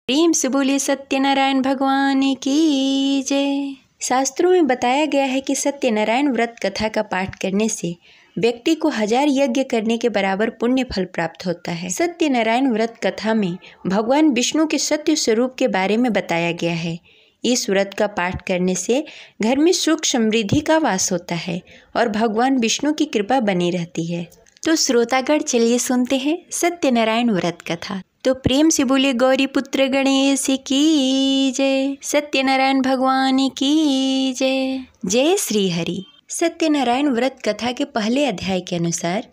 प्रेम से बोले सत्यनारायण भगवान की जय। शास्त्रों में बताया गया है कि सत्यनारायण व्रत कथा का पाठ करने से व्यक्ति को 1000 यज्ञ करने के बराबर पुण्य फल प्राप्त होता है। सत्यनारायण व्रत कथा में भगवान विष्णु के सत्य स्वरूप के बारे में बताया गया है। इस व्रत का पाठ करने से घर में सुख समृद्धि का वास होता है और भगवान विष्णु की कृपा बनी रहती है। तो श्रोतागण, चलिए सुनते हैं सत्यनारायण व्रत कथा। तो प्रेम से बोले गौरी पुत्र गणेश की जय, सत्यनारायण भगवान की जय। जय श्री हरि। सत्यनारायण व्रत कथा के पहले अध्याय के अनुसार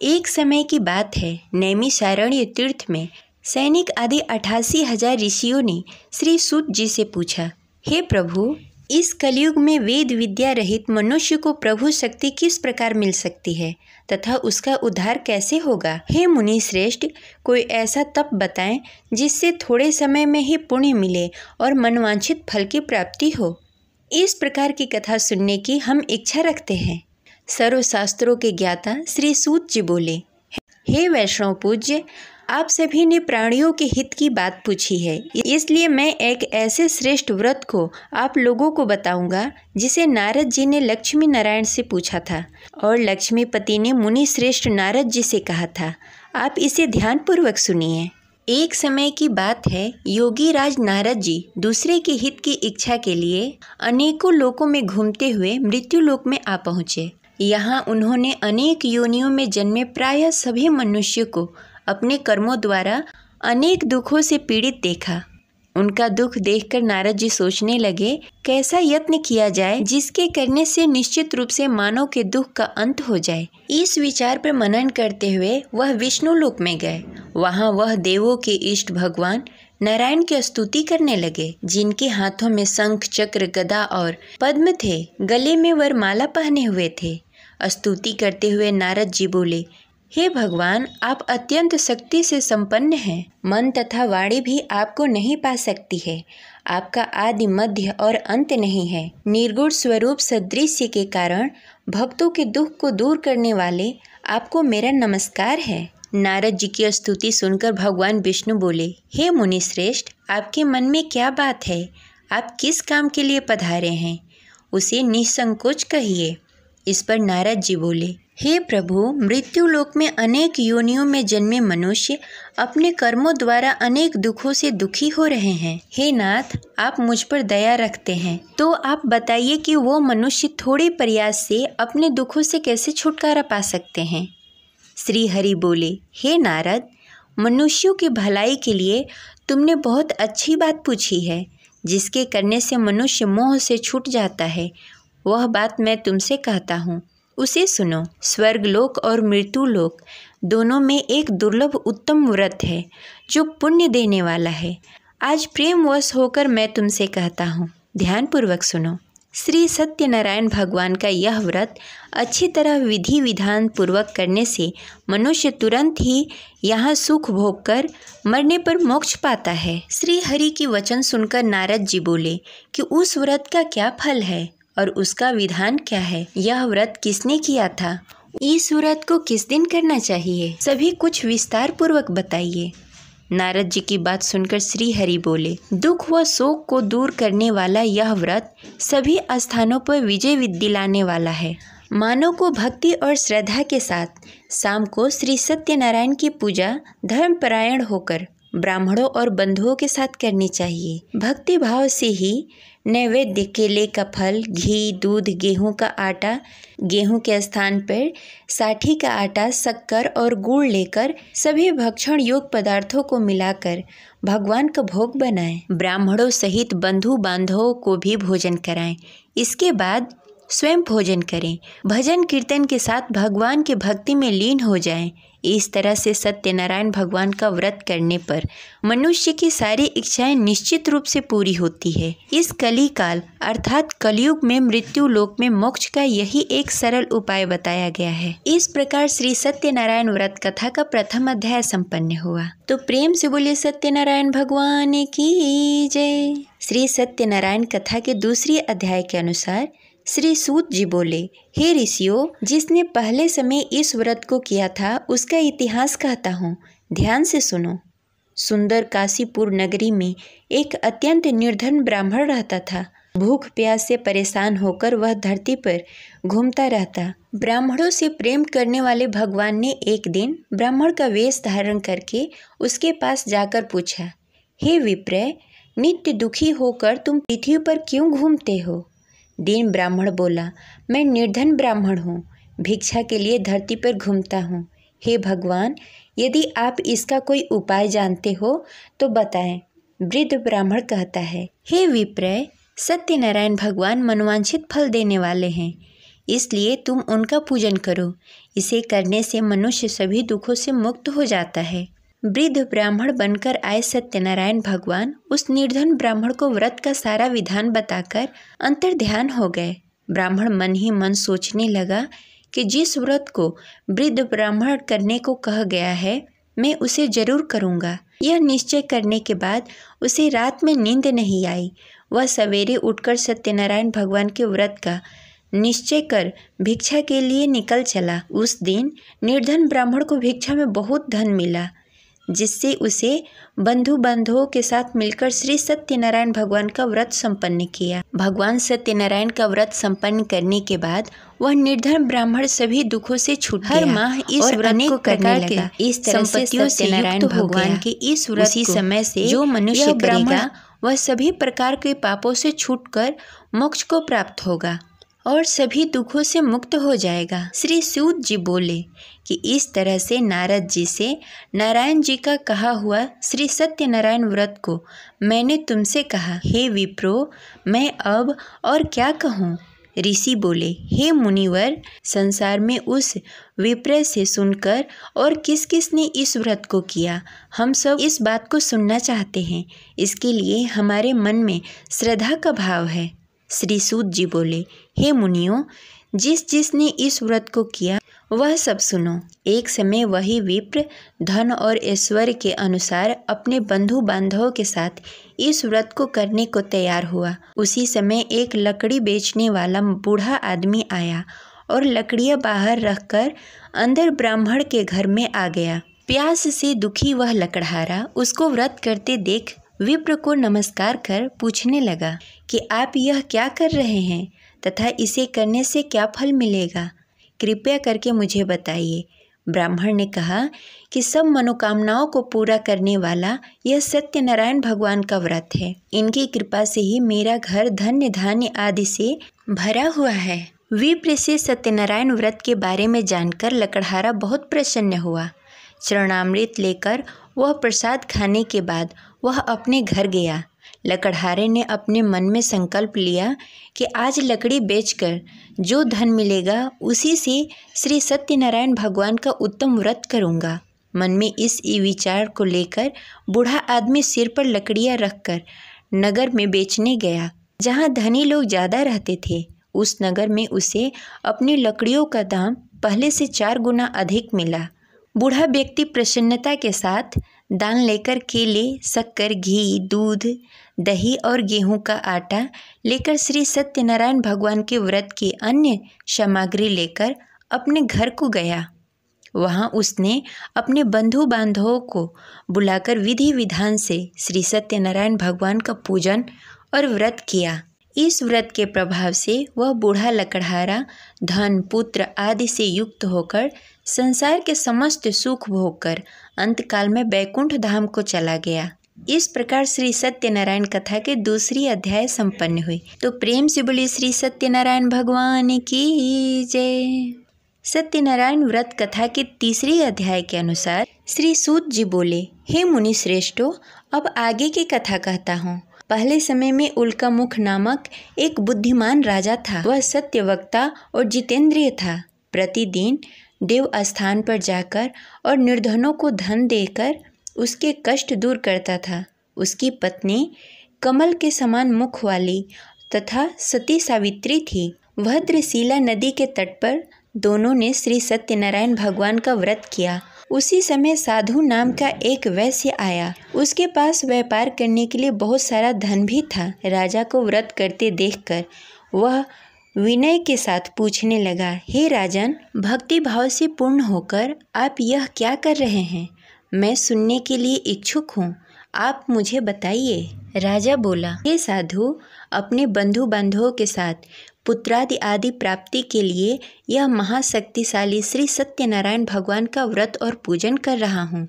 एक समय की बात है, नैमिषारण्य तीर्थ में सैनिक आदि 88,000 ऋषियों ने श्री सूत जी से पूछा, हे प्रभु, इस कलयुग में वेद विद्या रहित मनुष्य को प्रभु शक्ति किस प्रकार मिल सकती है तथा उसका उद्धार कैसे होगा? हे मुनि श्रेष्ठ, कोई ऐसा तप बताएं जिससे थोड़े समय में ही पुण्य मिले और मनवांछित फल की प्राप्ति हो। इस प्रकार की कथा सुनने की हम इच्छा रखते हैं। सर्वशास्त्रों के ज्ञाता श्री सूत जी बोले, हे वैष्णव पूज्य, आप सभी ने प्राणियों के हित की बात पूछी है, इसलिए मैं एक ऐसे श्रेष्ठ व्रत को आप लोगों को बताऊंगा जिसे नारद जी ने लक्ष्मी नारायण से पूछा था और लक्ष्मीपति ने मुनि श्रेष्ठ नारद जी से कहा था। आप इसे ध्यानपूर्वक सुनिए। एक समय की बात है, योगी राज नारद जी दूसरे के हित की इच्छा के लिए अनेकों लोकों में घूमते हुए मृत्यु लोक में आ पहुँचे। यहाँ उन्होंने अनेक योनियों में जन्मे प्रायः सभी मनुष्य को अपने कर्मों द्वारा अनेक दुखों से पीड़ित देखा। उनका दुख देखकर नारद जी सोचने लगे, कैसा यत्न किया जाए जिसके करने से निश्चित रूप से मानव के दुख का अंत हो जाए। इस विचार पर मनन करते हुए वह विष्णु लोक में गए। वहाँ वह देवों के इष्ट भगवान नारायण की स्तुति करने लगे, जिनके हाथों में शंख चक्र गदा और पद्म थे, गले में वरमाला पहने हुए थे। स्तुति करते हुए नारद जी बोले, हे भगवान, आप अत्यंत शक्ति से संपन्न हैं। मन तथा वाणी भी आपको नहीं पा सकती है। आपका आदि मध्य और अंत नहीं है। निर्गुण स्वरूप सदृश्य के कारण भक्तों के दुख को दूर करने वाले आपको मेरा नमस्कार है। नारद जी की स्तुति सुनकर भगवान विष्णु बोले, हे मुनि श्रेष्ठ, आपके मन में क्या बात है? आप किस काम के लिए पधारे हैं? उसे निसंकोच कहिए। इस पर नारद जी बोले, हे प्रभु, मृत्यु लोक में अनेक योनियों में जन्मे मनुष्य अपने कर्मों द्वारा अनेक दुखों से दुखी हो रहे हैं। हे नाथ, आप मुझ पर दया रखते हैं, तो आप बताइए कि वो मनुष्य थोड़े प्रयास से अपने दुखों से कैसे छुटकारा पा सकते हैं। श्री हरि बोले, हे नारद, मनुष्यों की भलाई के लिए तुमने बहुत अच्छी बात पूछी है। जिसके करने से मनुष्य मोह से छूट जाता है, वह बात मैं तुमसे कहता हूँ, उसे सुनो। स्वर्गलोक और मृत्युलोक दोनों में एक दुर्लभ उत्तम व्रत है जो पुण्य देने वाला है। आज प्रेमवश होकर मैं तुमसे कहता हूँ, ध्यानपूर्वक सुनो। श्री सत्यनारायण भगवान का यह व्रत अच्छी तरह विधि विधान पूर्वक करने से मनुष्य तुरंत ही यहाँ सुख भोग कर मरने पर मोक्ष पाता है। श्री हरि की वचन सुनकर नारद जी बोले कि उस व्रत का क्या फल है और उसका विधान क्या है? यह व्रत किसने किया था? इस व्रत को किस दिन करना चाहिए? सभी कुछ विस्तार पूर्वक बताइए। नारद जी की बात सुनकर श्री हरि बोले, दुख व शोक को दूर करने वाला यह व्रत सभी स्थानों पर विजय दिलाने वाला है। मानव को भक्ति और श्रद्धा के साथ शाम को श्री सत्यनारायण की पूजा धर्मपरायण होकर ब्राह्मणों और बंधुओं के साथ करनी चाहिए। भक्ति भाव से ही नैवेद्य केले का फल, घी, दूध, गेहूं का आटा, गेहूं के स्थान पर साठी का आटा, शक्कर और गुड़ लेकर सभी भक्षण योग्य पदार्थों को मिलाकर भगवान का भोग बनाएं। ब्राह्मणों सहित बंधु बांधवों को भी भोजन कराएं। इसके बाद स्वयं भोजन करें। भजन कीर्तन के साथ भगवान के भक्ति में लीन हो जाएं। इस तरह से सत्यनारायण भगवान का व्रत करने पर मनुष्य की सारी इच्छाएं निश्चित रूप से पूरी होती है। इस कली काल अर्थात कलयुग में मृत्यु लोक में मोक्ष का यही एक सरल उपाय बताया गया है। इस प्रकार श्री सत्यनारायण व्रत कथा का प्रथम अध्याय संपन्न हुआ। तो प्रेम से बोलिए सत्यनारायण भगवान की जय। श्री सत्यनारायण कथा के दूसरे अध्याय के अनुसार श्री सूत जी बोले, हे ऋषियों, जिसने पहले समय इस व्रत को किया था उसका इतिहास कहता हूँ, ध्यान से सुनो। सुंदर काशीपुर नगरी में एक अत्यंत निर्धन ब्राह्मण रहता था। भूख प्यास से परेशान होकर वह धरती पर घूमता रहता। ब्राह्मणों से प्रेम करने वाले भगवान ने एक दिन ब्राह्मण का वेश धारण करके उसके पास जाकर पूछा, हे विप्र, नित्य दुखी होकर तुम पृथ्वी पर क्यों घूमते हो? दीन ब्राह्मण बोला, मैं निर्धन ब्राह्मण हूँ, भिक्षा के लिए धरती पर घूमता हूँ। हे भगवान, यदि आप इसका कोई उपाय जानते हो तो बताएं। वृद्ध ब्राह्मण कहता है, हे विप्र, सत्यनारायण भगवान मनोवांछित फल देने वाले हैं, इसलिए तुम उनका पूजन करो। इसे करने से मनुष्य सभी दुखों से मुक्त हो जाता है। वृद्ध ब्राह्मण बनकर आए सत्यनारायण भगवान उस निर्धन ब्राह्मण को व्रत का सारा विधान बताकर अंतर्ध्यान हो गए। ब्राह्मण मन ही मन सोचने लगा कि जिस व्रत को वृद्ध ब्राह्मण करने को कहा गया है, मैं उसे जरूर करूँगा। यह निश्चय करने के बाद उसे रात में नींद नहीं आई। वह सवेरे उठकर सत्यनारायण भगवान के व्रत का निश्चय कर भिक्षा के लिए निकल चला। उस दिन निर्धन ब्राह्मण को भिक्षा में बहुत धन मिला, जिससे उसे बंधु बांधवों के साथ मिलकर श्री सत्यनारायण भगवान का व्रत संपन्न किया। भगवान सत्यनारायण का व्रत संपन्न करने के बाद वह निर्धन ब्राह्मण सभी दुखों से छूट गया। हर माह इस व्रत को करने लगा। इस तरह से सत्यनारायण भगवान के इस व्रत उसी समय से जो मनुष्य करेगा वह सभी प्रकार के पापों से छूटकर मोक्ष को प्राप्त होगा और सभी दुखों से मुक्त हो जाएगा। श्री सूत जी बोले कि इस तरह से नारद जी से नारायण जी का कहा हुआ श्री सत्यनारायण व्रत को मैंने तुमसे कहा। हे विप्रो, मैं अब और क्या कहूँ? ऋषि बोले, हे मुनिवर, संसार में उस विप्र से सुनकर और किस किस ने इस व्रत को किया, हम सब इस बात को सुनना चाहते हैं। इसके लिए हमारे मन में श्रद्धा का भाव है। श्री सूत जी बोले, हे मुनियों, जिस जिसने इस व्रत को किया वह सब सुनो। एक समय वही विप्र धन और ऐश्वर्य के अनुसार अपने बंधु बांधवों के साथ इस व्रत को करने को तैयार हुआ। उसी समय एक लकड़ी बेचने वाला बूढ़ा आदमी आया और लकड़ियां बाहर रखकर अंदर ब्राह्मण के घर में आ गया। प्यास से दुखी वह लकड़हारा उसको व्रत करते देख विप्र को नमस्कार कर पूछने लगा कि आप यह क्या कर रहे हैं तथा इसे करने से क्या फल मिलेगा, कृपया करके मुझे बताइए। ब्राह्मण ने कहा कि सब मनोकामनाओं को पूरा करने वाला यह सत्यनारायण भगवान का व्रत है। इनकी कृपा से ही मेरा घर धन्य धान्य आदि से भरा हुआ है। विप्र से सत्यनारायण व्रत के बारे में जानकर लकड़हारा बहुत प्रसन्न हुआ। चरणामृत लेकर वह प्रसाद खाने के बाद वह अपने घर गया। लकड़हारे ने अपने मन में संकल्प लिया कि आज लकड़ी बेचकर जो धन मिलेगा उसी से श्री सत्यनारायण भगवान का उत्तम व्रत करूँगा। मन में इस विचार को लेकर बूढ़ा आदमी सिर पर लकड़ियाँ रखकर नगर में बेचने गया। जहाँ धनी लोग ज़्यादा रहते थे, उस नगर में उसे अपनी लकड़ियों का दाम पहले से 4 गुना अधिक मिला। बूढ़ा व्यक्ति प्रसन्नता के साथ दान लेकर केले, शक्कर, घी, दूध, दही और गेहूं का आटा लेकर श्री सत्यनारायण भगवान के व्रत की अन्य सामग्री लेकर अपने घर को गया। वहां उसने अपने बंधु बांधवों को बुलाकर विधि विधान से श्री सत्यनारायण भगवान का पूजन और व्रत किया। इस व्रत के प्रभाव से वह बूढ़ा लकड़हारा धन, पुत्र आदि से युक्त होकर संसार के समस्त सुख भोगकर अंतकाल में बैकुंठ धाम को चला गया। इस प्रकार श्री सत्यनारायण कथा के दूसरी अध्याय संपन्न हुई। तो प्रेम से बोलिए श्री सत्यनारायण भगवान की जय। सत्यनारायण व्रत कथा के तीसरे अध्याय के अनुसार श्री सूत जी बोले, हे मुनि श्रेष्ठों, अब आगे की कथा कहता हूँ। पहले समय में उल्कामुख नामक एक बुद्धिमान राजा था। वह सत्यवक्ता और जितेंद्रिय था। प्रतिदिन देव स्थान पर जाकर और निर्धनों को धन देकर उसके कष्ट दूर करता था। उसकी पत्नी कमल के समान मुख वाली तथा सती सावित्री थी। भद्रशिला नदी के तट पर दोनों ने श्री सत्यनारायण भगवान का व्रत किया। उसी समय साधु नाम का एक वैश्य आया। उसके पास व्यापार करने के लिए बहुत सारा धन भी था। राजा को व्रत करते देखकर वह विनय के साथ पूछने लगा, हे राजन, भक्ति भाव से पूर्ण होकर आप यह क्या कर रहे हैं? मैं सुनने के लिए इच्छुक हूँ, आप मुझे बताइए। राजा बोला, हे साधु, अपने बंधु बांधवों के साथ पुत्रादि आदि प्राप्ति के लिए यह महाशक्तिशाली श्री सत्यनारायण भगवान का व्रत और पूजन कर रहा हूँ।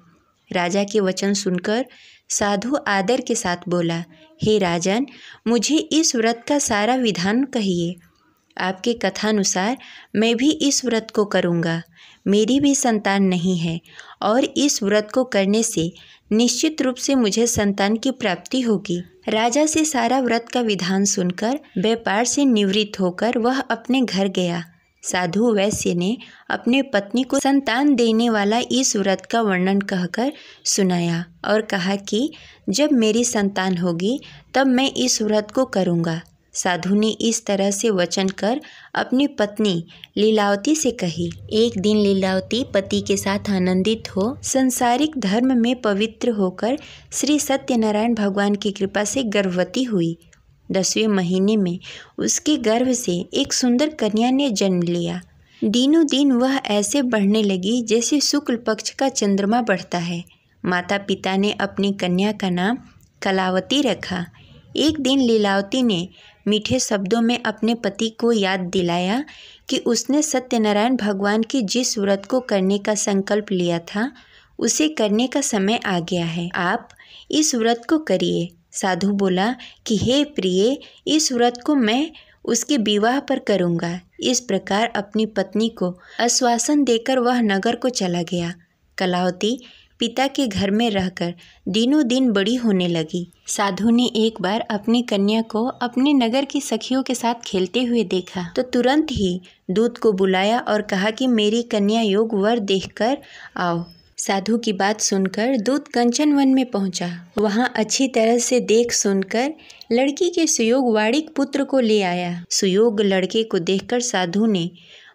राजा के वचन सुनकर साधु आदर के साथ बोला, हे राजन, मुझे इस व्रत का सारा विधान कहिए। आपके कथानुसार मैं भी इस व्रत को करूँगा। मेरी भी संतान नहीं है और इस व्रत को करने से निश्चित रूप से मुझे संतान की प्राप्ति होगी। राजा से सारा व्रत का विधान सुनकर व्यापार से निवृत्त होकर वह अपने घर गया। साधु वैश्य ने अपने पत्नी को संतान देने वाला इस व्रत का वर्णन कहकर सुनाया और कहा कि जब मेरी संतान होगी तब मैं इस व्रत को करूँगा। साधु ने इस तरह से वचन कर अपनी पत्नी लीलावती से कही। एक दिन लीलावती पति के साथ आनंदित हो संसारिक धर्म में पवित्र होकर श्री सत्यनारायण भगवान की कृपा से गर्भवती हुई। 10वें महीने में उसके गर्भ से एक सुंदर कन्या ने जन्म लिया। दिनों दिन वह ऐसे बढ़ने लगी जैसे शुक्ल पक्ष का चंद्रमा बढ़ता है। माता पिता ने अपनी कन्या का नाम कलावती रखा। एक दिन लीलावती ने मीठे शब्दों में अपने पति को याद दिलाया कि उसने सत्यनारायण भगवान के जिस व्रत को करने का संकल्प लिया था उसे करने का समय आ गया है। आप इस व्रत को करिए। साधु बोला कि हे प्रिय, इस व्रत को मैं उसके विवाह पर करूँगा। इस प्रकार अपनी पत्नी को आश्वासन देकर वह नगर को चला गया। कलावती पिता के घर में रहकर दिनों दिन बड़ी होने लगी। साधु ने एक बार अपनी कन्या को अपने नगर की सखियों के साथ खेलते हुए देखा तो तुरंत ही दूत को बुलाया और कहा कि मेरी कन्या योग वर देखकर आओ। साधु की बात सुनकर दूत कंचन वन में पहुंचा। वहां अच्छी तरह से देख सुनकर लड़की के सुयोग वाड़िक पुत्र को ले आया। सुयोग लड़के को देखकर साधु ने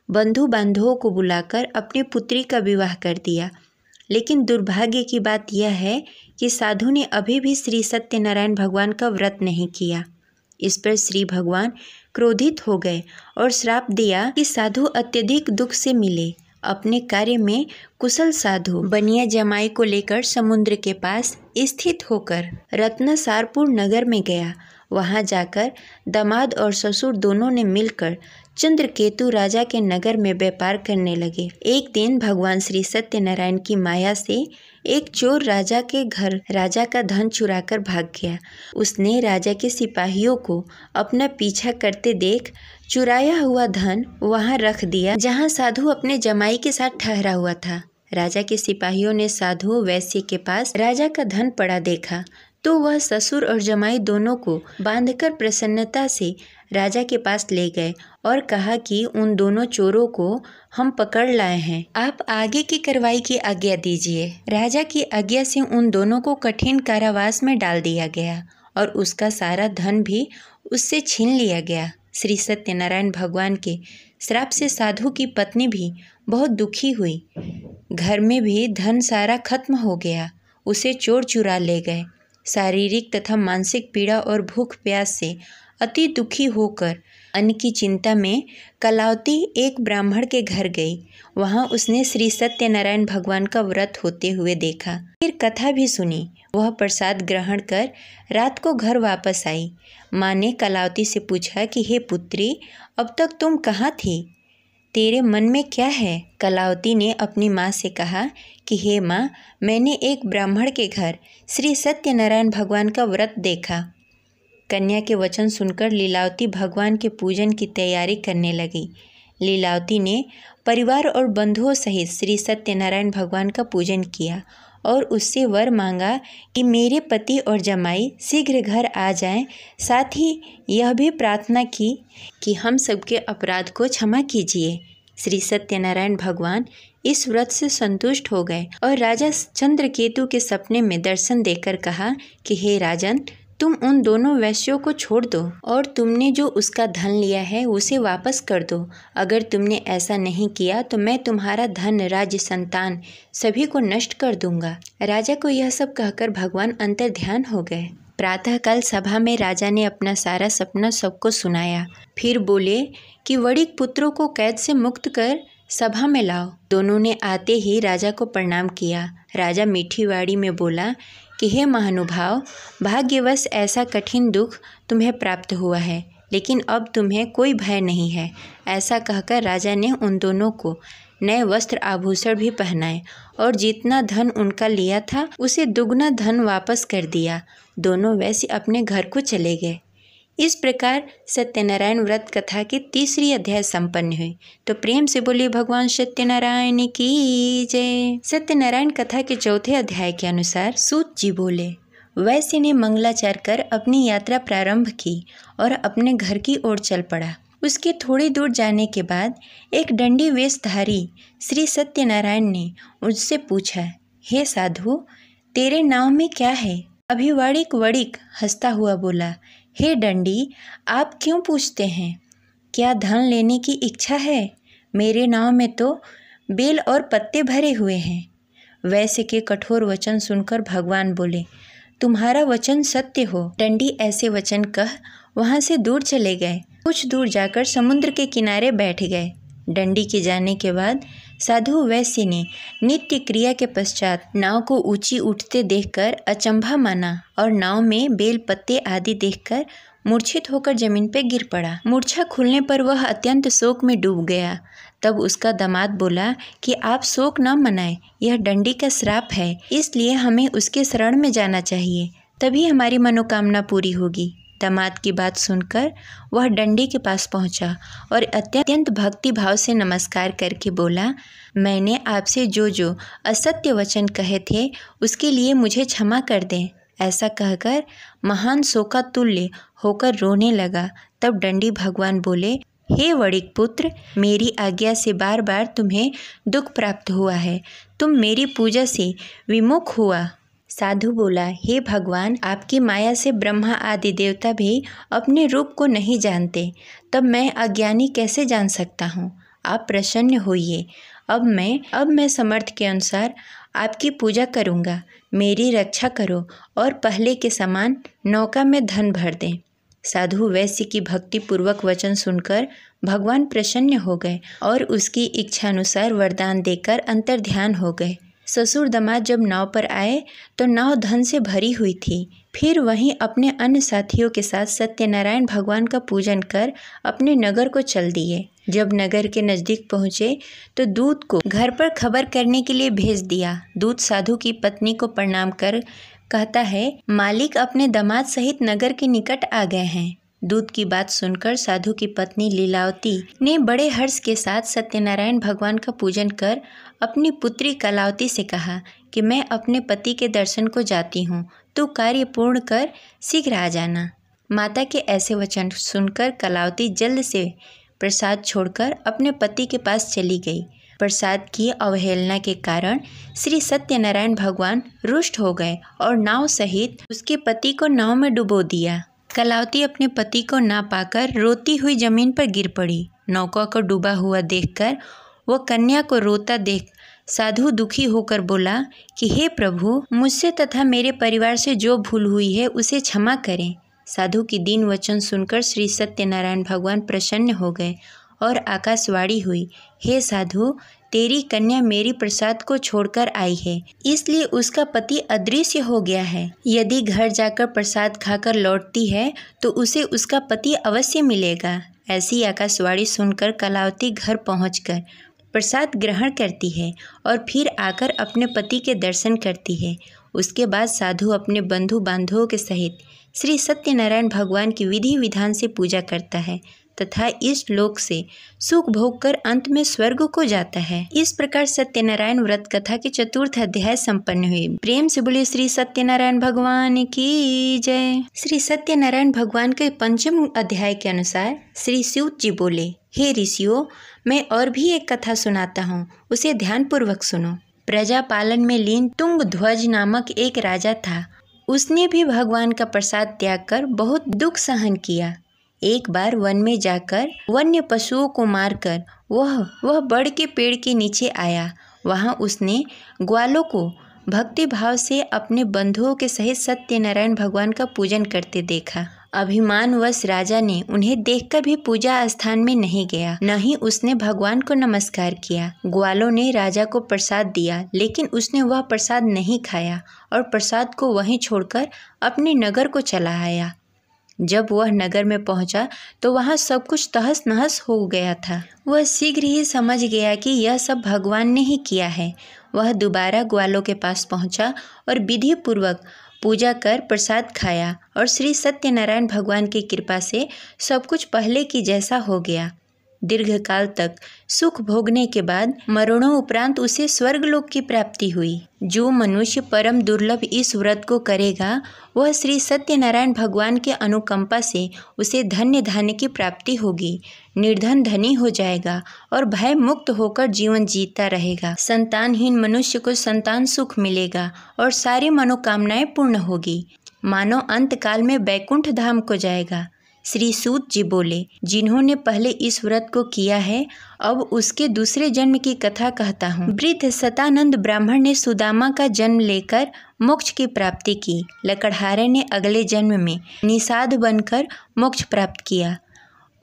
बंधु बांधवों को बुलाकर अपनी पुत्री का विवाह कर दिया। लेकिन दुर्भाग्य की बात यह है कि साधु ने अभी भी श्री सत्यनारायण भगवान का व्रत नहीं किया। इस पर श्री भगवान क्रोधित हो गए और श्राप दिया कि साधु अत्यधिक दुख से मिले। अपने कार्य में कुशल साधु बनिया जमाई को लेकर समुद्र के पास स्थित होकर रत्नसारपुर नगर में गया। वहां जाकर दामाद और ससुर दोनों ने मिलकर चंद्रकेतु राजा के नगर में व्यापार करने लगे। एक दिन भगवान श्री सत्यनारायण की माया से एक चोर राजा के घर राजा का धन चुराकर भाग गया। उसने राजा के सिपाहियों को अपना पीछा करते देख चुराया हुआ धन वहां रख दिया जहां साधु अपने जमाई के साथ ठहरा हुआ था। राजा के सिपाहियों ने साधु वैश्य के पास राजा का धन पड़ा देखा तो वह ससुर और जमाई दोनों को बांधकर प्रसन्नता से राजा के पास ले गए और कहा कि उन दोनों चोरों को हम पकड़ लाए हैं, आप आगे की कार्रवाई की आज्ञा दीजिए। राजा की आज्ञा से उन दोनों को कठिन कारावास में डाल दिया गया और उसका सारा धन भी उससे छीन लिया गया। श्री सत्यनारायण भगवान के श्राप से साधु की पत्नी भी बहुत दुखी हुई। घर में भी धन सारा खत्म हो गया। उसे चोर चुरा ले गए। शारीरिक तथा मानसिक पीड़ा और भूख प्यास से अति दुखी होकर अन्न की चिंता में कलावती एक ब्राह्मण के घर गई। वहां उसने श्री सत्यनारायण भगवान का व्रत होते हुए देखा। फिर कथा भी सुनी। वह प्रसाद ग्रहण कर रात को घर वापस आई। माँ ने कलावती से पूछा कि हे पुत्री, अब तक तुम कहाँ थी? तेरे मन में क्या है? कलावती ने अपनी माँ से कहा कि हे माँ, मैंने एक ब्राह्मण के घर श्री सत्यनारायण भगवान का व्रत देखा। कन्या के वचन सुनकर लीलावती भगवान के पूजन की तैयारी करने लगी। लीलावती ने परिवार और बंधुओं सहित श्री सत्यनारायण भगवान का पूजन किया और उससे वर मांगा कि मेरे पति और जमाई शीघ्र घर आ जाएं। साथ ही यह भी प्रार्थना की कि हम सबके अपराध को क्षमा कीजिए। श्री सत्यनारायण भगवान इस व्रत से संतुष्ट हो गए और राजा चंद्रकेतु के सपने में दर्शन देकर कहा कि हे राजन, तुम उन दोनों वैश्यों को छोड़ दो और तुमने जो उसका धन लिया है उसे वापस कर दो। अगर तुमने ऐसा नहीं किया तो मैं तुम्हारा धन, राज्य, संतान सभी को नष्ट कर दूंगा। राजा को यह सब कहकर भगवान अंतर ध्यान हो गए। प्रातःकाल सभा में राजा ने अपना सारा सपना सबको सुनाया। फिर बोले कि वड़िक पुत्रों को कैद से मुक्त कर सभा में लाओ। दोनों ने आते ही राजा को प्रणाम किया। राजा मीठी वाणी में बोला कि हे महानुभाव, भाग्यवश ऐसा कठिन दुख तुम्हें प्राप्त हुआ है, लेकिन अब तुम्हें कोई भय नहीं है। ऐसा कहकर राजा ने उन दोनों को नए वस्त्र आभूषण भी पहनाए और जितना धन उनका लिया था उसे दुगना धन वापस कर दिया। दोनों वैसे अपने घर को चले गए। इस प्रकार सत्यनारायण व्रत कथा की तीसरी अध्याय संपन्न हुई। तो प्रेम से बोलिए भगवान सत्यनारायण की जय। सत्यनारायण कथा के चौथे अध्याय के अनुसार सूत जी बोले, वैश्य ने मंगलाचार कर अपनी यात्रा प्रारंभ की और अपने घर की ओर चल पड़ा। उसके थोड़ी दूर जाने के बाद एक दंडी वेशधारी श्री सत्यनारायण ने उससे पूछा, हे साधु, तेरे नाव में क्या है? अभिवाड़िक वड़िक हंसता हुआ बोला, हे दंडी, आप क्यों पूछते हैं? क्या धन लेने की इच्छा है? मेरे नाव में तो बेल और पत्ते भरे हुए हैं। वैश्य के कठोर वचन सुनकर भगवान बोले, तुम्हारा वचन सत्य हो। दंडी ऐसे वचन कह वहाँ से दूर चले गए। कुछ दूर जाकर समुद्र के किनारे बैठ गए। दंडी के जाने के बाद साधु वैश्य ने नित्य क्रिया के पश्चात नाव को ऊंची उठते देखकर अचंभा माना और नाव में बेल पत्ते आदि देखकर मूर्छित होकर जमीन पर गिर पड़ा। मूर्छा खुलने पर वह अत्यंत शोक में डूब गया। तब उसका दामाद बोला कि आप शोक न मनाएं, यह दंडी का श्राप है, इसलिए हमें उसके शरण में जाना चाहिए, तभी हमारी मनोकामना पूरी होगी। दामाद की बात सुनकर वह दंडी के पास पहुंचा और अत्यंत भक्ति भाव से नमस्कार करके बोला, मैंने आपसे जो असत्य वचन कहे थे उसके लिए मुझे क्षमा कर दें। ऐसा कहकर महान शोकातुल्य होकर रोने लगा। तब दंडी भगवान बोले, हे वड़िक पुत्र, मेरी आज्ञा से बार बार तुम्हें दुख प्राप्त हुआ है। तुम मेरी पूजा से विमुख हुआ। साधु बोला, हे भगवान, आपकी माया से ब्रह्मा आदि देवता भी अपने रूप को नहीं जानते, तब मैं अज्ञानी कैसे जान सकता हूँ? आप प्रसन्न होइए। अब मैं समर्थ के अनुसार आपकी पूजा करूँगा। मेरी रक्षा करो और पहले के समान नौका में धन भर दें। साधु वैश्य की भक्ति पूर्वक वचन सुनकर भगवान प्रसन्न हो गए और उसकी इच्छानुसार वरदान देकर अंतर्ध्यान हो गए। ससुर दामाद जब नाव पर आए तो नाव धन से भरी हुई थी। फिर वहीं अपने अन्य साथियों के साथ सत्यनारायण भगवान का पूजन कर अपने नगर को चल दिए। जब नगर के नज़दीक पहुँचे तो दूत को घर पर खबर करने के लिए भेज दिया। दूत साधु की पत्नी को प्रणाम कर कहता है, मालिक अपने दामाद सहित नगर के निकट आ गए हैं। दूत की बात सुनकर साधु की पत्नी लीलावती ने बड़े हर्ष के साथ सत्यनारायण भगवान का पूजन कर अपनी पुत्री कलावती से कहा कि मैं अपने पति के दर्शन को जाती हूँ, तू कार्य पूर्ण कर शीघ्र आ जाना। माता के ऐसे वचन सुनकर कलावती जल्द से प्रसाद छोड़कर अपने पति के पास चली गई। प्रसाद की अवहेलना के कारण श्री सत्यनारायण भगवान रुष्ट हो गए और नाव सहित उसके पति को नाव में डुबो दिया। कलावती अपने पति को ना पाकर रोती हुई जमीन पर गिर पड़ी। नौका को डूबा हुआ देखकर वह कन्या को रोता देख साधु दुखी होकर बोला कि हे प्रभु, मुझसे तथा मेरे परिवार से जो भूल हुई है उसे क्षमा करें। साधु की दीन वचन सुनकर श्री सत्यनारायण भगवान प्रसन्न हो गए और आकाशवाणी हुई, हे साधु, तेरी कन्या मेरी प्रसाद को छोड़कर आई है, इसलिए उसका पति अदृश्य हो गया है। यदि घर जाकर प्रसाद खाकर लौटती है तो उसे उसका पति अवश्य मिलेगा। ऐसी आकाशवाणी सुनकर कलावती घर पहुंचकर प्रसाद ग्रहण करती है और फिर आकर अपने पति के दर्शन करती है। उसके बाद साधु अपने बंधु बांधवों के सहित श्री सत्यनारायण भगवान की विधि विधान से पूजा करता है तथा इस लोक से सुख भोग कर अंत में स्वर्ग को जाता है। इस प्रकार सत्यनारायण व्रत कथा के चतुर्थ अध्याय संपन्न हुई। प्रेम से बोले श्री सत्यनारायण भगवान की जय। श्री सत्यनारायण भगवान के पंचम अध्याय के अनुसार श्री सूत जी बोले, हे ऋषियों, मैं और भी एक कथा सुनाता हूँ, उसे ध्यान पूर्वक सुनो। प्रजा पालन में लीन तुंगध्वज नामक एक राजा था। उसने भी भगवान का प्रसाद त्याग कर बहुत दुख सहन किया। एक बार वन में जाकर वन्य पशुओं को मारकर वह बड़ के पेड़ के नीचे आया। वहाँ उसने ग्वालों को भक्ति भाव से अपने बंधुओं के सहित सत्यनारायण भगवान का पूजन करते देखा अभिमानवश राजा ने उन्हें देखकर भी पूजा स्थान में नहीं गया, न ही उसने भगवान को नमस्कार किया। ग्वालों ने राजा को प्रसाद दिया, लेकिन उसने वह प्रसाद नहीं खाया और प्रसाद को वहीं छोड़कर अपने नगर को चला आया। जब वह नगर में पहुंचा तो वहां सब कुछ तहस नहस हो गया था। वह शीघ्र ही समझ गया कि यह सब भगवान ने ही किया है। वह दोबारा ग्वालों के पास पहुंचा और विधि पूर्वक पूजा कर प्रसाद खाया और श्री सत्यनारायण भगवान की कृपा से सब कुछ पहले की जैसा हो गया। दीर्घकाल तक सुख भोगने के बाद मरणों उपरांत उसे स्वर्गलोक की प्राप्ति हुई। जो मनुष्य परम दुर्लभ इस व्रत को करेगा, वह श्री सत्यनारायण भगवान के अनुकंपा से उसे धन्य धान्य की प्राप्ति होगी, निर्धन धनी हो जाएगा और भय मुक्त होकर जीवन जीता रहेगा। संतानहीन मनुष्य को संतान सुख मिलेगा और सारी मनोकामनाएं पूर्ण होगी। मानव अंत काल में बैकुंठ धाम को जाएगा। श्री सूत जी बोले, जिन्होंने पहले इस व्रत को किया है, अब उसके दूसरे जन्म की कथा कहता हूँ। वृद्ध सतानंद ब्राह्मण ने सुदामा का जन्म लेकर मोक्ष की प्राप्ति की। लकड़हारे ने अगले जन्म में निषाद बनकर मोक्ष प्राप्त किया।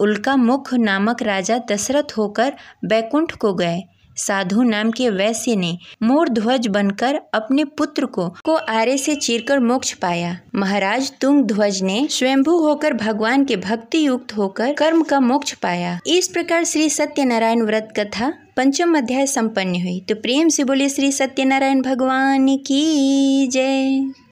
उल्का मुख नामक राजा दशरथ होकर बैकुंठ को गए। साधु नाम के वैश्य ने मोर ध्वज बनकर अपने पुत्र को आरे से चीरकर मोक्ष पाया। महाराज तुंग ध्वज ने स्वयंभू होकर भगवान के भक्ति युक्त होकर कर्म का मोक्ष पाया। इस प्रकार श्री सत्यनारायण व्रत कथा पंचम अध्याय संपन्न हुई। तो प्रेम से बोले श्री सत्यनारायण भगवान की जय।